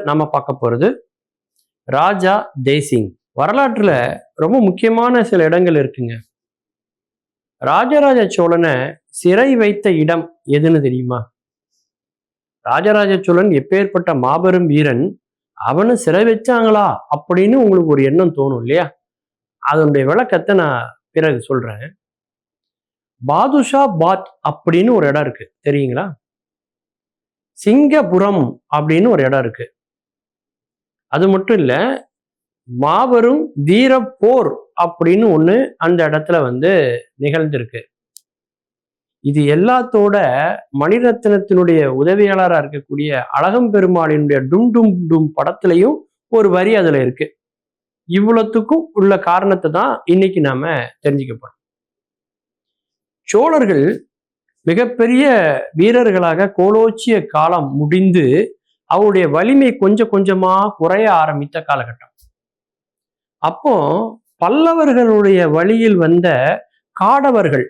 நம்ம பார்க்க போறது ராஜா தேசிங். வரலாற்றுல ரொம்ப முக்கியமான சில இடங்கள் இருக்குங்க. ராஜராஜ சோழனை சிறை வைத்த இடம் எதுன்னு தெரியுமா? ராஜராஜ சோழன் எப்பேற்பட்ட மாபெரும் வீரன், அவனை சிறை வச்சாங்களா அப்படின்னு உங்களுக்கு ஒரு எண்ணம் தோணும் இல்லையா? அதனுடைய விளக்கத்தை நான் பிறகு சொல்றேன். பாதுஷா பாத் அப்படின்னு ஒரு இடம் இருக்கு, தெரியுங்களா? சிங்கபுரம் அப்படின்னு ஒரு இடம் இருக்கு. அது மட்டும் இல்ல, மாபெரும் வீர போர் அப்படின்னு ஒண்ணு அந்த இடத்துல நிகழ்ந்திருக்கு. இது எல்லாத்தோட மணிரத்னத்தினுடைய உதவியாளராக இருக்கக்கூடிய அழகம்பெருமாளினுடைய டும் டும் டும் படத்திலையும் ஒரு வரி அதுல இருக்கு. இவ்வளவுக்கும் உள்ள காரணத்தை தான் இன்னைக்கு நாம தெரிஞ்சுக்க போறோம். சோழர்கள் மிகப்பெரிய வீரர்களாக கோலோச்சிய காலம் முடிந்து அவருடைய வலிமை கொஞ்சம் கொஞ்சமா குறைய ஆரம்பித்த காலகட்டம். அப்போ பல்லவர்களுடைய வழியில் வந்த காடவர்கள்,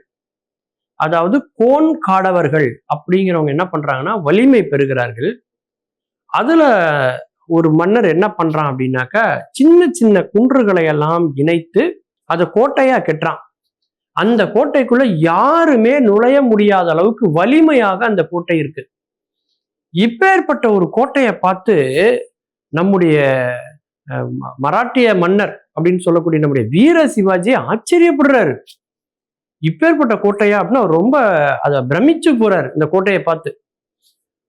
அதாவது கோன் காடவர்கள் அப்படிங்கிறவங்க என்ன பண்றாங்கன்னா வலிமை பெறுகிறார்கள். அதுல ஒரு மன்னர் என்ன பண்றான் அப்படின்னாக்கா, சின்ன சின்ன குன்றுகளை எல்லாம் இணைத்து அதை கோட்டையா கட்டுறான். அந்த கோட்டைக்குள்ள யாருமே நுழைய முடியாத அளவுக்கு வலிமையாக அந்த கோட்டை இருக்கு. இப்பேற்பட்ட ஒரு கோட்டையை பார்த்து நம்முடைய மராட்டிய மன்னர் அப்படின்னு சொல்லக்கூடிய நம்முடைய வீர சிவாஜி ஆச்சரியப்படுறாரு. இப்பேற்பட்ட கோட்டையா அப்படின்னா ரொம்ப அதை பிரமிச்சு போறாரு இந்த கோட்டையை பார்த்து.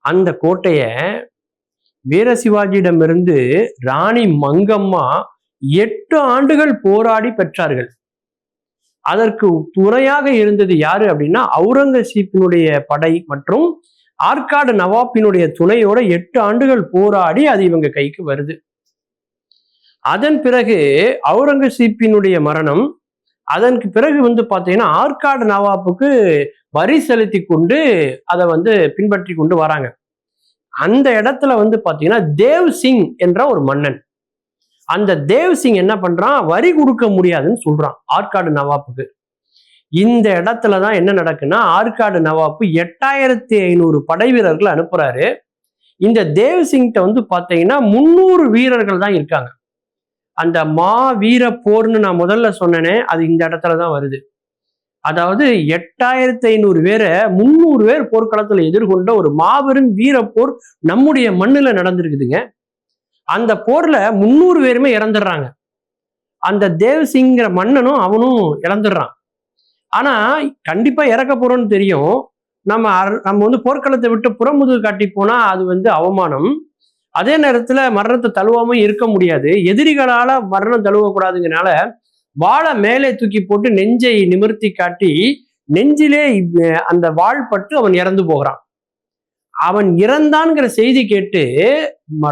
அந்த கோட்டைய வீர சிவாஜியிடமிருந்து ராணி மங்கம்மா 8 ஆண்டுகள் போராடி பெற்றார்கள். அதற்கு துணையாக இருந்தது யாரு அப்படின்னா அவுரங்கசீப்பினுடைய படை மற்றும் ஆற்காடு நவாப்பினுடைய துணையோட 8 ஆண்டுகள் போராடி அது இவங்க கைக்கு வருது. அதன் பிறகு அவுரங்கசீப்பினுடைய மரணம், அதற்கு பிறகு பாத்தீங்கன்னா ஆற்காடு நவாப்புக்கு வரி செலுத்தி கொண்டு அதை பின்பற்றி கொண்டு வராங்க. அந்த இடத்துல பாத்தீங்கன்னா தேவ் சிங் என்ற ஒரு மன்னன், அந்த தேவ் சிங் என்ன பண்றான், வரி கொடுக்க முடியாதுன்னு சொல்றான் ஆற்காடு நவாப்புக்கு. இந்த இடத்துலதான் என்ன நடக்குன்னா, ஆற்காடு நவாப்பு 8500 படை வீரர்கள் அனுப்புறாரு. இந்த தேவ் சிங்கிட்ட பாத்தீங்கன்னா 300 வீரர்கள் தான் இருக்காங்க. அந்த மா வீர போர்னு நான் முதல்ல சொன்னேனே, அது இந்த இடத்துலதான் வருது. அதாவது 8500 பேரை 300 பேர் போர்க்களத்துல எதிர்கொண்ட ஒரு மாபெரும் வீர போர் நம்முடைய மண்ணுல நடந்திருக்குதுங்க. அந்த போர்ல 300 பேருமே இறந்துடுறாங்க. அந்த தேவ் சிங்கிற மன்னனும் அவனும் இறந்துடுறான். ஆனா கண்டிப்பா இறக்க போறோம்னு தெரியும். நம்ம போர்க்களத்தை விட்டு புறமுதுகு காட்டி போனா அது அவமானம். அதே நேரத்துல மரணத்தை தழுவாம இருக்க முடியாது. எதிரிகளால மரணம் தழுவக்கூடாதுங்கனால வாளை மேலே தூக்கி போட்டு நெஞ்சை நிமிர்த்தி காட்டி நெஞ்சிலே அந்த வாள் பட்டு அவன் இறந்து போகிறான். அவன் இறந்தான்கிற செய்தி கேட்டு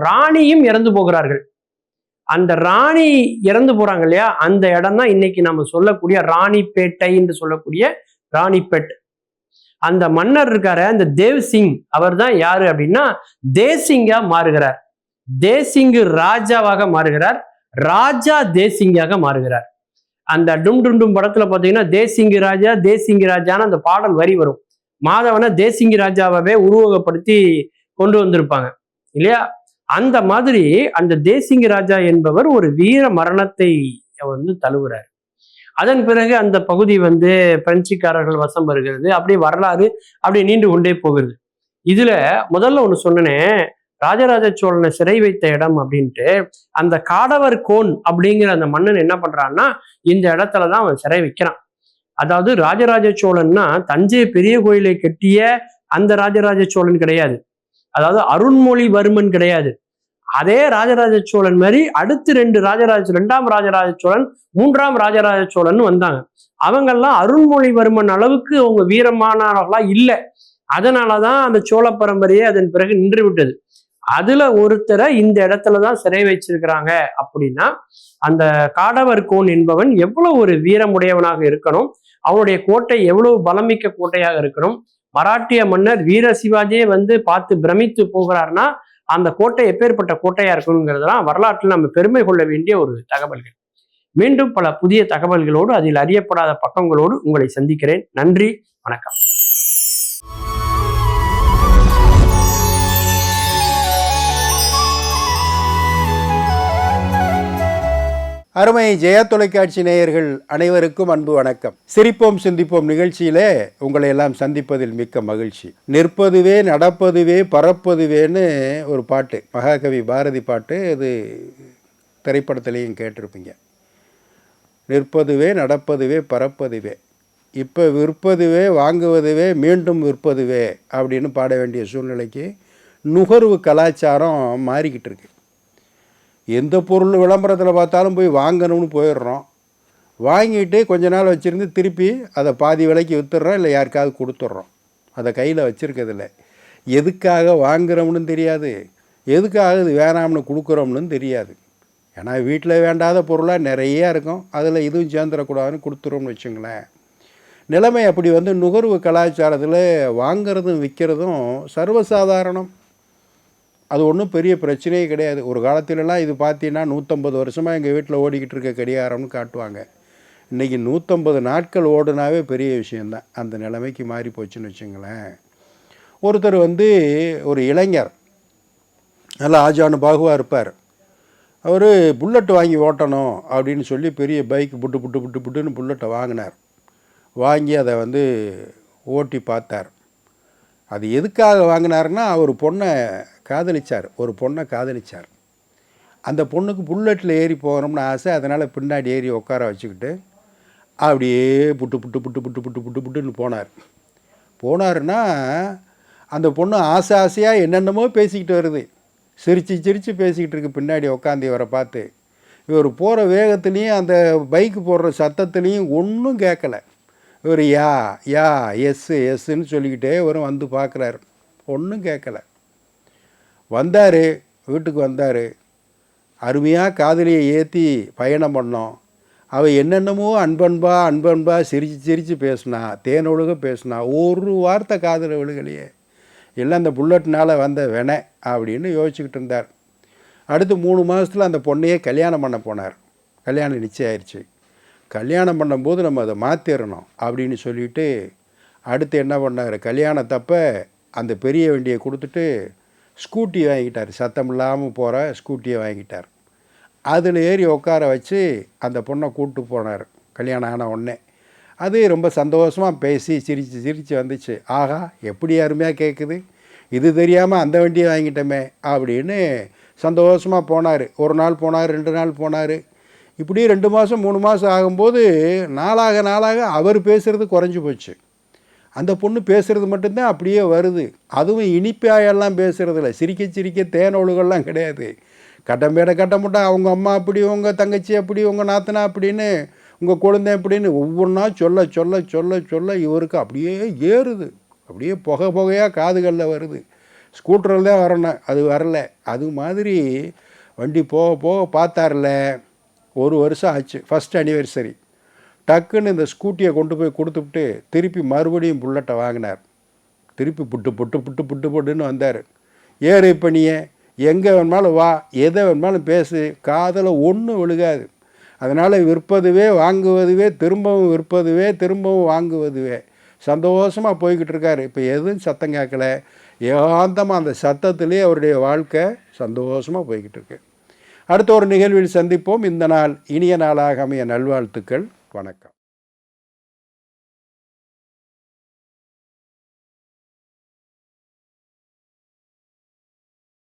ராணியும் இறந்து போகிறார்கள். அந்த ராணி இறந்து போறாங்க இல்லையா, அந்த இடம் தான் இன்னைக்கு நம்ம சொல்லக்கூடிய ராணிப்பேட்டை என்று சொல்லக்கூடிய ராணிப்பேட். அந்த மன்னர் இருக்காரு, அந்த தேவ் சிங், அவர் தான் யாரு அப்படின்னா தேசிங்கா மாறுகிறார். தேசிங்கு ராஜாவாக மாறுகிறார், ராஜா தேசிங்காக மாறுகிறார். அந்த டும் டும் டும் படத்துல பாத்தீங்கன்னா தேசிங்கு ராஜா தேசிங்கு ராஜான்னு அந்த பாடல் வரி வரும். மாதவனை தேசிங்கு ராஜாவே உருவகப்படுத்தி கொண்டு வந்திருப்பாங்க இல்லையா? அந்த மாதிரி அந்த தேசிங்கு ராஜா என்பவர் ஒரு வீர மரணத்தை தழுவுறார். அதன் பிறகு அந்த பகுதி பிரெஞ்சுக்காரர்கள் வசம் வருகிறது. அப்படியே வரலாறு அப்படியே நீண்டு கொண்டே போகிறது. இதுல முதல்ல ஒண்ணு சொன்னேன், ராஜராஜ சோழனை சிறை வைத்த இடம் அப்படின்ட்டு. அந்த காடவர் கோன் அப்படிங்கிற அந்த மன்னன் என்ன பண்றான்னா இந்த இடத்துலதான் அவன் சிறை வைக்கிறான். அதாவது ராஜராஜ சோழன்னா தஞ்சை பெரிய கோயிலை கட்டிய அந்த ராஜராஜ சோழன் கிடையாது, அதாவது அருண்மொழிவர்மன் கிடையாது. அதே ராஜராஜ சோழன் மாதிரி அடுத்து 2ஆம் ராஜராஜ சோழன் 3ஆம் ராஜராஜ சோழன் வந்தாங்க. அவங்கெல்லாம் அருண்மொழிவர்மன் அளவுக்கு அவங்க வீரமானவர்களா இல்லை. அதனாலதான் அந்த சோழ பரம்பரையே அதன் பிறகு நின்று விட்டது. அதுல ஒருத்தரை இந்த இடத்துலதான் சிறை வச்சிருக்கிறாங்க. அப்படின்னா அந்த காடவர் கோன் என்பவன் எவ்வளவு ஒரு வீரமுடையவனாக இருக்கணும், அவனுடைய கோட்டை எவ்வளவு பலமிக்க கோட்டையாக இருக்கணும். மராட்டிய மன்னர் வீர சிவாஜியே பார்த்து பிரமித்து போகிறார்னா அந்த கோட்டை எப்பேற்பட்ட கோட்டையா இருக்கணுங்கிறதுலாம் வரலாற்றில் நம்ம பெருமை கொள்ள வேண்டிய ஒரு தகவல்கள். மீண்டும் பல புதிய தகவல்களோடு, அதில் அறியப்படாத பக்கங்களோடு உங்களை சந்திக்கிறேன். நன்றி, வணக்கம். அருமை ஜெயா தொலைக்காட்சி நேயர்கள் அனைவருக்கும் அன்பு வணக்கம். சிரிப்போம் சிந்திப்போம் நிகழ்ச்சியிலே உங்களை எல்லாம் சந்திப்பதில் மிக்க மகிழ்ச்சி. நிற்பதுவே நடப்பதுவே பறப்பதுவேன்னு ஒரு பாட்டு, மகாகவி பாரதி பாட்டு. இது திரைப்படத்திலையும் கேட்டிருப்பீங்க. நிற்பதுவே நடப்பதுவே பறப்பதுவே, இப்போ விற்பதுவே வாங்குவதுவே மீண்டும் விற்பதுவே அப்படின்னு பாட வேண்டிய சூழ்நிலைக்கு நுகர்வு கலாச்சாரம் மாறிக்கிட்டு இருக்கு. எந்த பொருள் விளம்பரத்தில் பார்த்தாலும் போய் வாங்கணும்னு போயிடுறோம். வாங்கிட்டு கொஞ்ச நாள் வச்சுருந்து திருப்பி அதை பாதி விலைக்கு விற்றுடுறோம், இல்லை யாருக்காவது கொடுத்துட்றோம். அதை கையில் வச்சுருக்கிறதில்ல. எதுக்காக வாங்குகிறோம்னு தெரியாது, எதுக்காக இது வேணாம்னு கொடுக்குறோம்னு தெரியாது. ஏன்னா வீட்டில் வேண்டாத பொருளாக நிறையா இருக்கும், அதில் இதுவும் சேர்ந்துடக்கூடாதுன்னு கொடுத்துறோம்னு வச்சுங்களேன். நிலைமை அப்படி நுகர்வு கலாச்சாரத்தில் வாங்கிறதும் விற்கிறதும் சர்வசாதாரணம். அது ஒன்றும் பெரிய பிரச்சனையே கிடையாது. ஒரு காலத்திலலாம் இது பார்த்தீங்கன்னா 150 வருஷமாக எங்கள் வீட்டில் ஓடிக்கிட்டு இருக்க கடிகாரம்னு காட்டுவாங்க. இன்றைக்கி 150 நாட்கள் ஓடுனாவே பெரிய விஷயந்தான். அந்த நிலைமைக்கு மாறி போச்சுன்னு வச்சுங்களேன். ஒருத்தர் ஒரு இளைஞர், நல்லா ஆஜானு பாகுவாக இருப்பார். அவர் புல்லட் வாங்கி ஓட்டணும் அப்படின்னு சொல்லி பெரிய பைக் புட்டுன்னு புல்லட்டை வாங்கினார். வாங்கி அதை ஓட்டி பார்த்தார். அது எதுக்காக வாங்கினாருன்னா, அவர் பொண்ணை காதலிச்சார். ஒரு பொண்ணை காதலிச்சார். அந்த பொண்ணுக்கு புல்லட்டில் ஏறி போகணும்னு ஆசை. அதனால் பின்னாடி ஏறி உட்கார வச்சுக்கிட்டு அப்படியே புட்டுன்னு போனாருன்னா, அந்த பொண்ணு ஆசையாக என்னென்னமோ பேசிக்கிட்டு வருது. சிரித்து பேசிக்கிட்டு இருக்கு பின்னாடி உட்காந்து இவரை பார்த்து. இவர் போகிற வேகத்துலேயும் அந்த பைக்கு போடுற சத்தத்துலேயும் ஒன்றும் கேட்கலை. இவர் யா எஸ்ன்னு சொல்லிக்கிட்டே இவரும் பார்க்குறாரு. ஒன்றும் கேட்கலை. வீட்டுக்கு வந்தார். அருமையாக காதலியை ஏற்றி பயணம் பண்ணோம். அவள் என்னென்னமோ அன்பன்பா சிரித்து பேசினா, தேனொழுக பேசினா. ஒரு வார்த்தை காதல் விழுகலையே. எல்லாம் அந்த புல்லட்னால் வந்த வெனை அப்படின்னு யோசிச்சுக்கிட்டு இருந்தார். அடுத்து 3 மாதத்தில் அந்த பொண்ணையே கல்யாணம் பண்ண போனார். கல்யாணம் நிச்சயம் ஆயிடுச்சு. கல்யாணம் பண்ணும்போது நம்ம அதை மாற்றிடணும் அப்படின்னு சொல்லிவிட்டு அடுத்து என்ன பண்ணார், கல்யாணத்தப்போ அந்த பெரிய வண்டியை கொடுத்துட்டு ஸ்கூட்டி வாங்கிட்டார். சத்தம் இல்லாமல் போகிற ஸ்கூட்டியை வாங்கிட்டார். அதில் ஏறி உட்கார வச்சு அந்த பொண்ணை கூப்பிட்டு போனார். கல்யாணம் ஆன உடனே அது ரொம்ப சந்தோஷமாக பேசி சிரித்து வந்துச்சு. ஆகா, எப்படி அருமையாக கேட்குது, இது தெரியாமல் அந்த வண்டியை வாங்கிட்டோமே அப்படின்னு சந்தோஷமாக போனார். ஒரு நாள் போனார், 2 நாள் போனார். இப்படி 2 மாதம் 3 மாதம் ஆகும்போது நாளாக அவர் பேசுகிறது குறைஞ்சி போச்சு. அந்த பொண்ணு பேசுகிறது மட்டும்தான் அப்படியே வருது. அதுவும் இனிப்பாயெல்லாம் பேசுகிறதில்ல. சிரிக்க தேனொழுகெல்லாம் கிடையாது. கட்டமுட்டா அவங்க அம்மா அப்படி, உங்கள் தங்கச்சி அப்படி, உங்கள் நாத்தனா அப்படின்னு, உங்கள் குழந்தை அப்படின்னு ஒவ்வொன்றா சொல்ல இவருக்கு அப்படியே ஏறுது. அப்படியே புகையாக காதுகளில் வருது. ஸ்கூட்டரில் தான் வரணும், அது வரல. அது மாதிரி வண்டி போக பார்த்தார்ல. 1 வருஷம் ஆச்சு, ஃபஸ்ட் அனிவர்சரி. டக்குன்னு இந்த ஸ்கூட்டியை கொண்டு போய் கொடுத்துவிட்டு திருப்பி மறுபடியும் புல்லட்டை வாங்கினார். திருப்பி புட்டுன்னு வந்தார். ஏறு இப்போ நீ எங்கே வேணுமாலும் வா, எதை வேணுமாலும் பேசு, காதில் ஒன்றும் விழுகாது. அதனால் விற்பதுவே வாங்குவதுவே, திரும்பவும் விற்பதுவே திரும்பவும் வாங்குவதுவே. சந்தோஷமாக போய்கிட்டு இருக்கார். இப்போ எதுவும் சத்தம் கேட்கல. ஏகாந்தமாக அந்த சத்தத்திலே அவருடைய வாழ்க்கை சந்தோஷமாக போய்கிட்டு இருக்கு. அடுத்த ஒரு நிகழ்வில் சந்திப்போம். இந்த நாள் இனிய நாளாக அமைய நல்வாழ்த்துக்கள். வணக்கம்.